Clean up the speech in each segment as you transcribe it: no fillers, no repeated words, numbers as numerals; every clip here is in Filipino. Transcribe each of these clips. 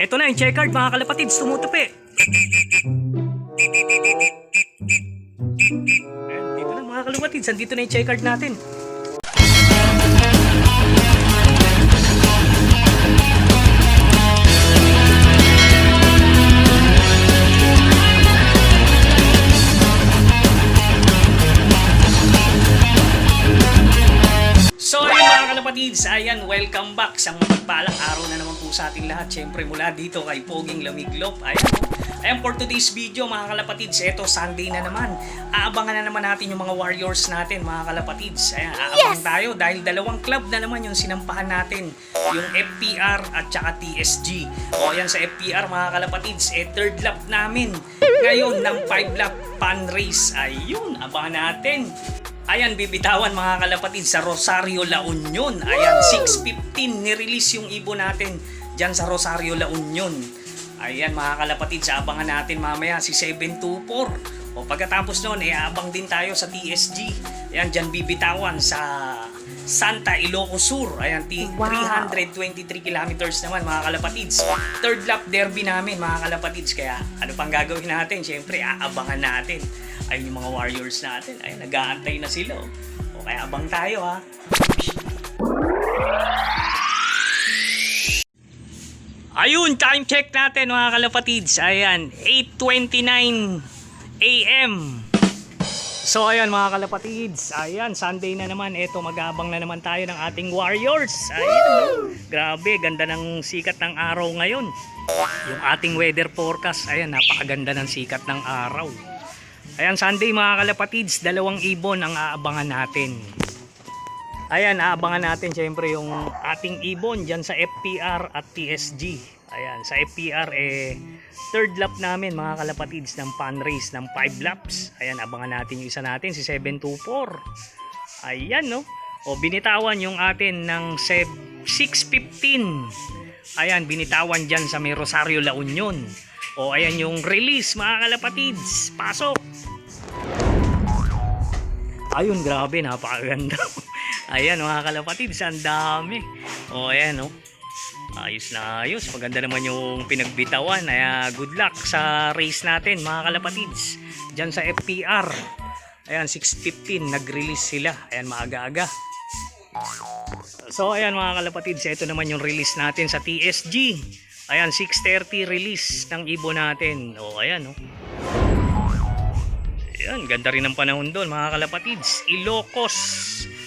Eto na yung checkered mga kalapatids, tumutupi. Ayan, dito na mga kalapatids, andito na yung checkered natin. So ayun mga kalapatids, ayan, welcome back sa mapagpalang araw na naman po sa ating lahat. Siyempre mula dito kay Poging Lamiglop. Ayan for today's video mga kalapatids, eto Sunday na naman. Aabangan na naman natin yung mga warriors natin mga kalapatids. Ayan, aabang tayo dahil dalawang club na naman yung sinampahan natin. Yung FPR at saka TSG. O ayan sa FPR mga kalapatids, third lap namin ngayon ng 5 lap pan race. Ayun, abangan natin. Ayan, bibitawan mga kalapatid sa Rosario, La Union. Ayan, 6:15 nirelease yung ibon natin dyan sa Rosario, La Union. Ayan mga kalapatid, abangan natin mamaya si 724. O pagkatapos nun, abang din tayo sa TSG. Ayan, dyan bibitawan sa Santa Ilocos Sur. Ayan, 323 kilometers naman mga kalapatids. Third lap derby namin mga kalapatids. Kaya ano pang gagawin natin? Siyempre, aabangan natin. Ayun yung mga warriors natin. Ayun, nag-aantay na sila. O kaya abang tayo ha. Ayun, time check natin mga kalapatids. Ayan, 8:29 AM. So ayan mga kalapatids. Ayan, Sunday na naman. Eto, mag-aabang na naman tayo ng ating warriors. Ayan, grabe, ganda ng sikat ng araw ngayon. Yung ating weather forecast. Ayan, napakaganda ng sikat ng araw. Ayan, Sunday mga kalapatids, dalawang ibon ang aabangan natin. Ayan, aabangan natin syempre yung ating ibon dyan sa FPR at TSG. Ayan, sa FPR third lap namin mga kalapatids ng pan race ng 5 laps. Ayan, abangan natin yung isa natin, si 724. Ayan, no? O, binitawan yung atin ng 6:15. Ayan, binitawan dyan sa may Rosario, La Union. O, ayan yung release mga kalapatids. Pasok! Ayun, grabe, napakaganda. Ayan mga kalapatids, ang dami. O, ayan, no? Ayos na ayos. Maganda naman yung pinagbitawan. Kaya good luck sa race natin mga kalapatids. Diyan sa FPR. Ayan, 6:15 nag-release sila. Ayan, maaga-aga. So ayan mga kalapatids, ito naman yung release natin sa TSG. Ayan, 6:30 release ng ibon natin. O ayan, no? Ayan, ganda rin ang panahon doon mga kalapatids. Ilocos,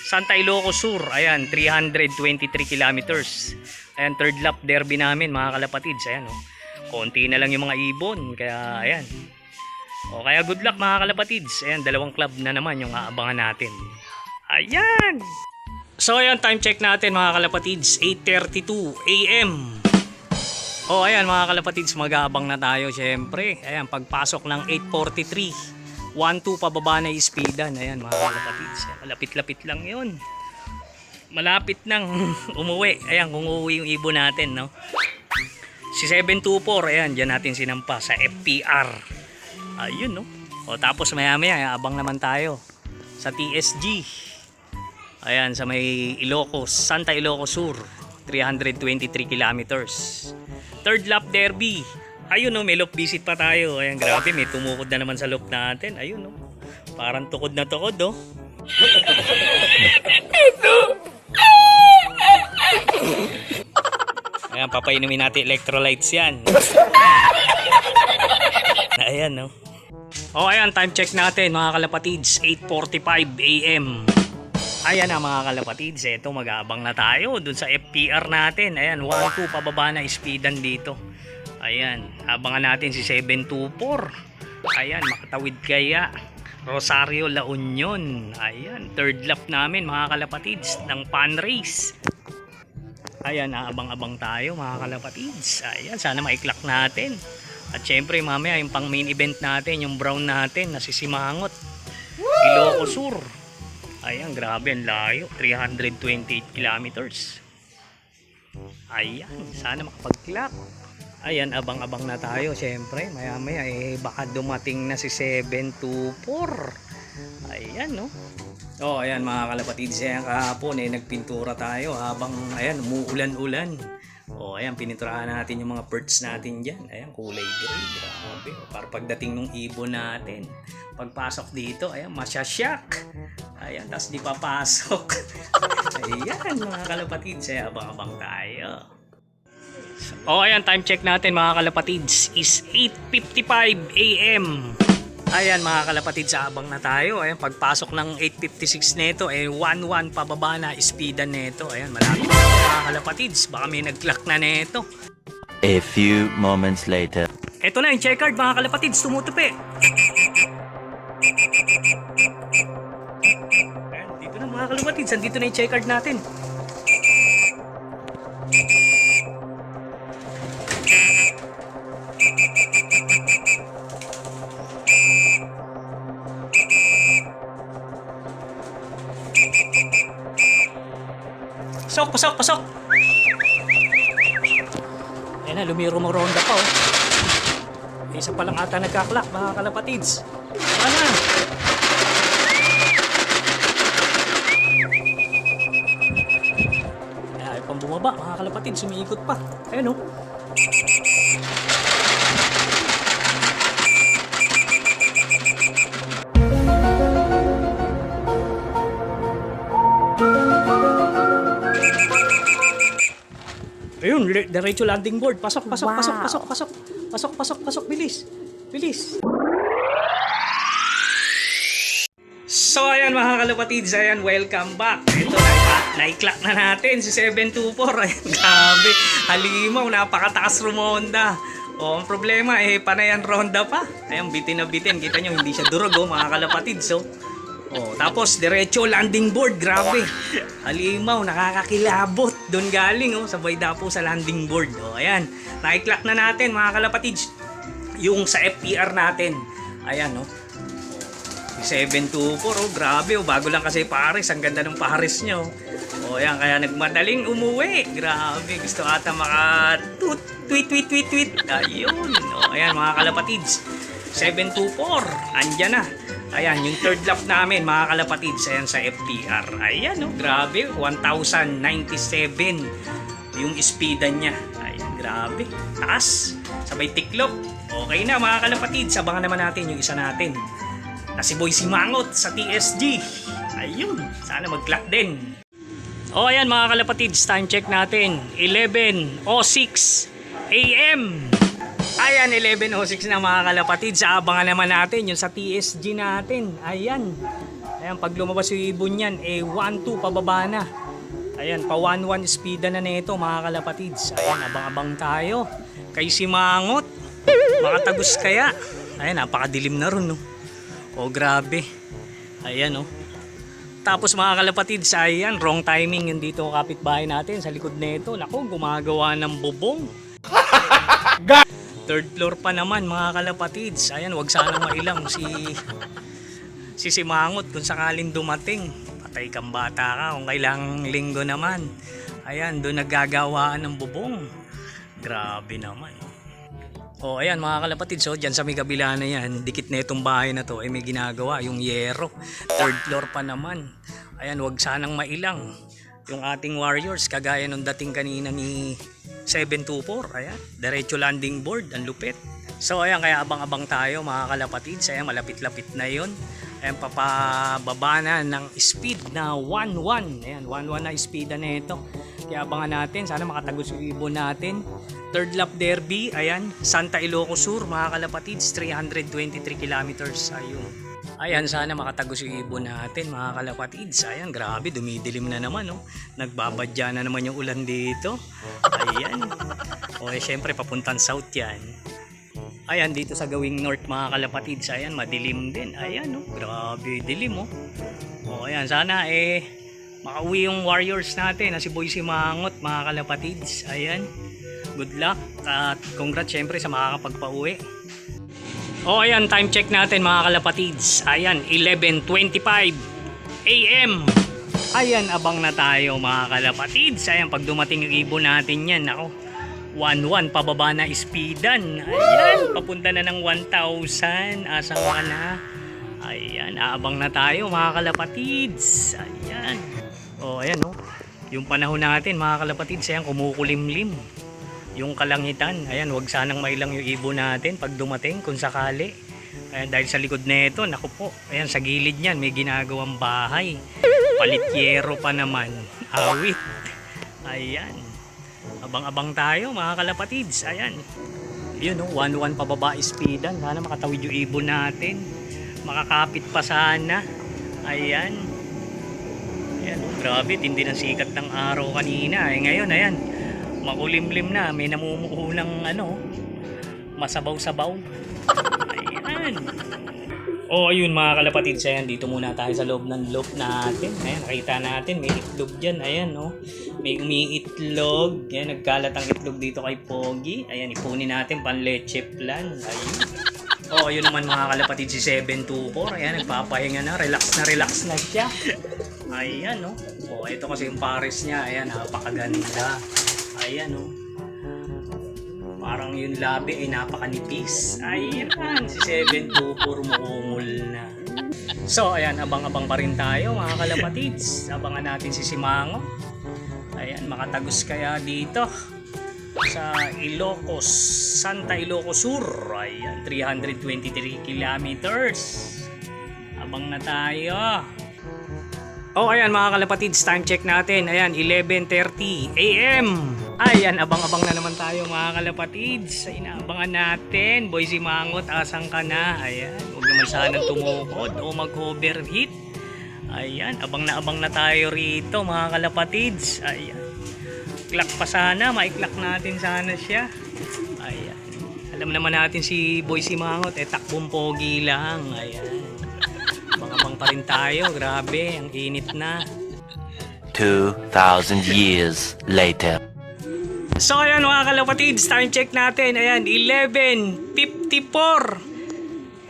Santa Ilocos Sur. Ayan, 323 kilometers. Ayan, third lap derby namin mga kalapatids. Ayan, oh. Konti na lang yung mga ibon. Kaya, ayan. O, kaya good luck mga kalapatids. Ayan, dalawang club na naman yung aabangan natin. Ayan! So, ayan, time check natin mga kalapatids. 8:32 AM. O, ayan mga kalapatids, mag-aabang na tayo syempre. Ayan, pagpasok ng 8:43. 1-2 pababa na yung speedan. Ayan mga kalapatids. Malapit-lapit lang yun. Malapit nang umuwi. Ayan, kung uuwi yung ibon natin, no? Si 724, ayan, dyan natin sinampa sa FPR. Ayun, no? O, tapos maya-maya, abang naman tayo sa TSG. Ayan, sa may Ilocos, Santa Ilocos Sur. 323 kilometers. Third lap derby. Ayun, no? May loop visit pa tayo. Ayan, grabe, may tumukod na naman sa loop natin. Ayun, no? Parang tukod na tukod, oh. Ayan, papainumin natin electrolytes yan. Ayan, no? O, ayan, time check natin mga kalapatids. 8:45 AM. Ayan na mga kalapatids. Eto, mag-aabang na tayo dun sa FPR natin. Ayan, 1-2 pababa na speedan dito. Ayan, abangan natin si 724. Ayan, makatawid kaya Rosario, La Union. Ayan, third lap namin mga kalapatids ng pan race. Ayan, abang-abang tayo mga kalapatids. Ayan, sana maiklak natin. At syempre mamaya yung pang main event natin, yung brown natin na si Simangot, Ilocos Sur. Ayan, grabe ang layo, 328 kilometers. Ayan, sana makapag-clap. Ayan, abang-abang na tayo syempre. Maya-maya baka dumating na si 724. Ayan, no? Oh, ayan mga kalapatids, kahapon nagpintura tayo habang ayan umuulan-ulan. O, ayan, pininturahan natin yung mga birds natin dyan. Ayan, kulay gray. Grabe. Para pagdating ng ibon natin, pagpasok dito, ayan, masyasyak. Ayan, tapos di papasok. Ayan, mga kalapatids. Ayan, abang-abang tayo. O, ayan, time check natin, mga kalapatids, is 8:55 AM. Ayan, mga kalapatids, abang na tayo. Ayan, pagpasok ng 8:56 neto, 1-1 pababa na speedan neto. Ayan, malapit na mga kalapatids. Baka may nag-clock na neto. A few moments later. Ito na yung checkered, mga kalapatids, tumutupi. Ayan, dito na mga kalapatids, andito na yung checkered natin. Pasok, pasok, pasok! Ayan na, lumiro-ronda pa oh. Isa pa lang ata nagkaklak, mga kalapatids. Tara na! Ay, pang bumaba, mga kalapatids, sumiikot pa. Ayan oh. Ayun, diretso landing board. Pasok, pasok, Wow. pasok, pasok, pasok. Pasok, pasok, pasok. Bilis. Bilis. So, ayan mga kalapatids. Ayan, welcome back. Ito, na-clock na natin si 724. Ayan, grabe. Halimaw, napakataas rumonda. O, ang problema, panayan ronda pa. Ayan, bitin na bitin. Kita nyo, hindi siya durog, mga kalapatids. So, oh, tapos diretso landing board, grabe. Halimaw, nakakakilabot. Doon galing oh, sabay dapo sa landing board. Oh, ayan. Na-clock na natin mga kalapatids. Yung sa FPR natin. Ayan oh. 724 oh, grabe oh. Bago lang kasi Paris, ang ganda ng Paris nyo. Oh, ayan, kaya nagmadaling umuwi. Grabe, gusto ata tweet. Ayun. Oh, ayan mga kalapatids. 724, andyan na. Ayan, yung third lap namin, mga kalapatids, ayan sa FPR. Ayan, oh, grabe, 1,097 yung speedan niya. Ayan, grabe. Taas, sabay tiklop. Okay na, mga kalapatids, abangan naman natin yung isa natin. Na si Boy Simangot sa TSG. Ayun, sana mag-clock din. O, ayan, mga kalapatids, time check natin. 11:06 AM. Ayan, 11:06 na mga kalapatids. Abangan naman natin yung sa TSG natin. Ayan. Ayan, pag lumabas yung ibon yan, 1-2 pababa na. Ayan, pa 1-1 speeda na nito mga kalapatids. Ayan, abang-abang tayo. Kay Simangot. Makatagos kaya. Ayan, napakadilim na ron, no? O, grabe. Ayan, no? Tapos mga kalapatids, ayan, wrong timing yung dito kapitbahay natin sa likod nito. Naku, gumagawa ng bubong. Third floor pa naman mga kalapatids. Ayan, wag sanang mailang si Simangot kung sakaling dumating. Patay kang bata ka kung kailang linggo naman. Ayan, doon naggagawaan ng bubong. Grabe naman. O, ayan mga kalapatids, so dyan sa may kabila na yan, dikit na itong bahay na to, may ginagawa yung yero. Third floor pa naman. Ayan, wag sanang mailang yung ating Warriors, kagaya nung dating kanina ni 724. Ayan, diretso landing board, ang lupit. So ayan, kaya abang-abang tayo mga kalapatids. Ayan, malapit-lapit na yon. Ayan, papababa na ng speed na 1-1. Ayan, 1-1 na speed na ito. Kaya abangan natin, sana makatagos yung ibon natin. Third lap derby, ayan, Santa Ilocos Sur mga kalapatids, 323 kilometers. Ayun. Ayan, sana makatagos yung ibon natin mga kalapatids. Ayan, grabe, dumidilim na naman, oh. Nagbabadya na naman yung ulan dito. Ayan. O, syempre, papuntang south yan. Ayan, dito sa gawing north mga kalapatids. Ayan, madilim din. Ayan, oh, grabe, dilim, oh. O, ayan, sana, makauwi yung Warriors natin na si Boy Simangot mga kalapatids. Ayan, good luck at congrats syempre sa makakapagpauwi. O, ayan, time check natin mga kalapatids. Ayan, 11:25 AM. Ayan, abang na tayo mga kalapatids. Ayan, pag dumating yung ibon natin yan, ako, 1-1 pababa na speedan. Ayan, papunta na ng 1,000. Asang na. Ayan, aabang na tayo mga kalapatids. Ayan. O, ayan, o. Yung panahon natin mga kalapatids, ayan, kumukulimlim yung kalangitan. Ayan, wag sanang mailang yung ibon natin pag dumating kung sakali. Ayan, dahil sa likod nito, naku po, ayan, sa gilid niyan may ginagawang bahay. Palityero pa naman, awit. Ayan, abang-abang tayo mga kalapatids. Ayan, yun o, 1-1 pababa speedan. Sana makatawid yung ibon natin, makakapit pa sana. Ayan, ayan, oh, grabe, tindi ng sikat ng araw kanina. Ngayon, ayan, makulimlim na, may namumuhunang ano, masabaw-sabaw. Ayan. O ayun mga kalapatids, ayan, dito muna tayo sa loob ng loop natin. Ayan, nakita natin may itlog dyan. Ayan, no? May umiitlog. Ayan, nagkalat ang itlog dito kay Pogi. Ayan, ipunin natin pan leche plan. Ayun. O ayun naman mga kalapatids, si 724. Ayan, nagpapahinga na, relax na siya. Ayan, no? O ito kasi yung pares niya. Ayan, napakaganda. Ayan, no? Parang yung labi ay napakanipis. Ayan, si 724 muungol na. So, ayan, abang-abang pa rin tayo mga kalapatids. Abangan natin si Simango. Ayan, makatagos kaya dito sa Ilocos, Santa Ilocos Sur. Ayan, 323 kilometers. Abang na tayo. Oh, ayan mga kalapatids, time check natin. Ayan, 11:30 AM. Ayan, abang-abang na naman tayo mga kalapatids. Ay, inaabangan natin. Boy Simangot, asang ka na? Ayan, huwag naman sanang tumukod o mag-overheat. Ayan, abang na tayo rito mga kalapatids. Ayan, clock pa sana, maiklak natin sana siya. Ayan, alam naman natin si Boy Simangot, takbong pogi lang. Ayan, abang-abang pa rin tayo. Grabe, ang init na. 2,000 years later. So ayan mga kalapatids, time check natin. Ayan, 11:54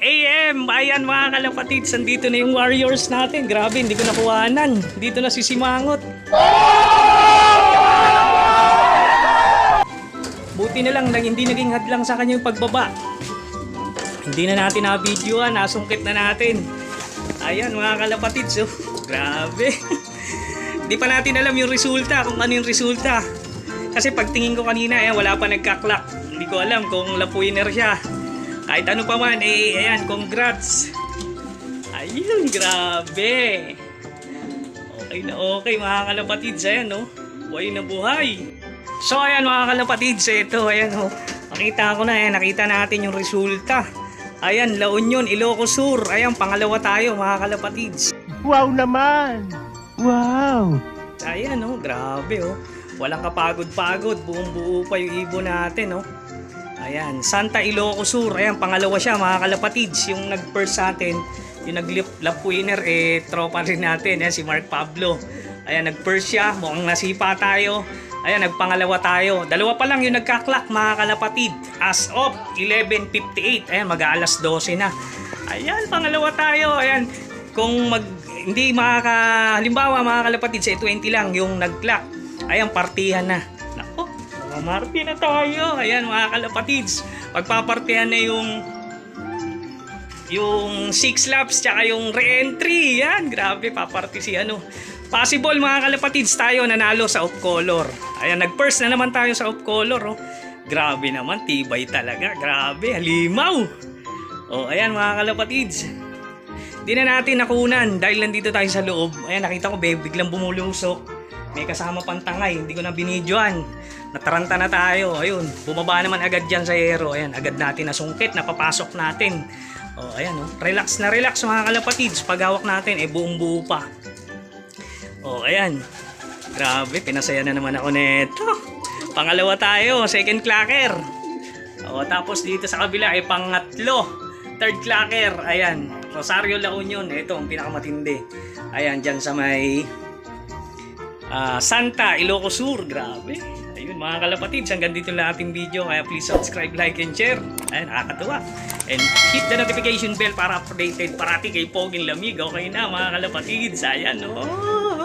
AM. Ayan mga kalapatids, andito na yung warriors natin. Grabe, hindi ko nakuhanan. Dito na si Simangot. Buti na lang hindi naging hadlang sa kanya yung pagbaba. Hindi na natin na-videoan, nasungkit na natin. Ayan mga kalapatids, oh. Grabe. Hindi pa natin alam yung resulta, kung ano yung resulta. Kasi pagtingin ko kanina, wala pa nagka-clock. Hindi ko alam kung lap winner siya. Kahit ano pa man, ayan, congrats. Ayun, grabe. Okay na okay mga kalapatids, ayan, no? Buhay na buhay. So, ayan mga kalapatids, ito, ayan, oh. Nakita ko na, nakita natin yung resulta. Ayan, La Union, Ilocos Sur. Ayan, pangalawa tayo mga kalapatids. Wow naman! Wow! Ayan, oh, grabe, oh. Walang kapagod-pagod, buong-buo pa yung ibon natin, no? Ayan, Santa Ilocos Sur. Ayan, pangalawa siya mga kalapatids. Yung nag-first sa atin, yung nag-lap winner, tropa rin natin. Ayan, si Mark Pablo. Ayan, nag-first siya, mukhang nasipa tayo. Ayan, nagpangalawa tayo. Dalawa pa lang yung nagka-clock mga kalapatid. As of 11:58. Ayan, mag-aalas 12 na. Ayan, pangalawa tayo. Ayan, kung hindi halimbawa mga kalapatid, sa 20 lang yung nag-clock. Ayan, partihan na. Nako, mamarti na tayo. Ayan mga kalapatids, pagpapartihan na yung 6 laps tsaka yung re-entry. Yan, grabe, paparti si ano. Possible mga kalapatids, tayo nanalo sa off-color. Ayan, nag-first na naman tayo sa off-color, oh. Grabe naman, tibay talaga. Grabe, halimaw. Oh, ayan mga kalapatids, di na natin nakunan dahil nandito tayo sa loob. Ayan, nakita ko biglang bumulusok. May kasama pang tangay, hindi ko na binidyoan. Nataranta na tayo. Ayun, bumaba naman agad dyan sa aero. Ayan, agad natin nasungkit, napapasok natin. Oh, ayan, oh. Relax na relax mga kalapatids. Pag hawak natin, buong buo pa. Oh, ayan. Grabe, pinasaya na naman ako neto. Pangalawa tayo, second clacker. Oh, tapos dito sa kabila pangatlo, third clacker. Ayan, Rosario La Union. Ito ang pinakamatindi. Ayan, dyan sa may Santa Ilocos Sur. Grabe. Ayun mga kalapatids, hanggang dito lang ating video. Kaya please subscribe, like, and share. Ayun, nakakatuwa. And hit the notification bell para updated parati kay Poging Lamig. Okay na mga kalapatids. Ayan, oh.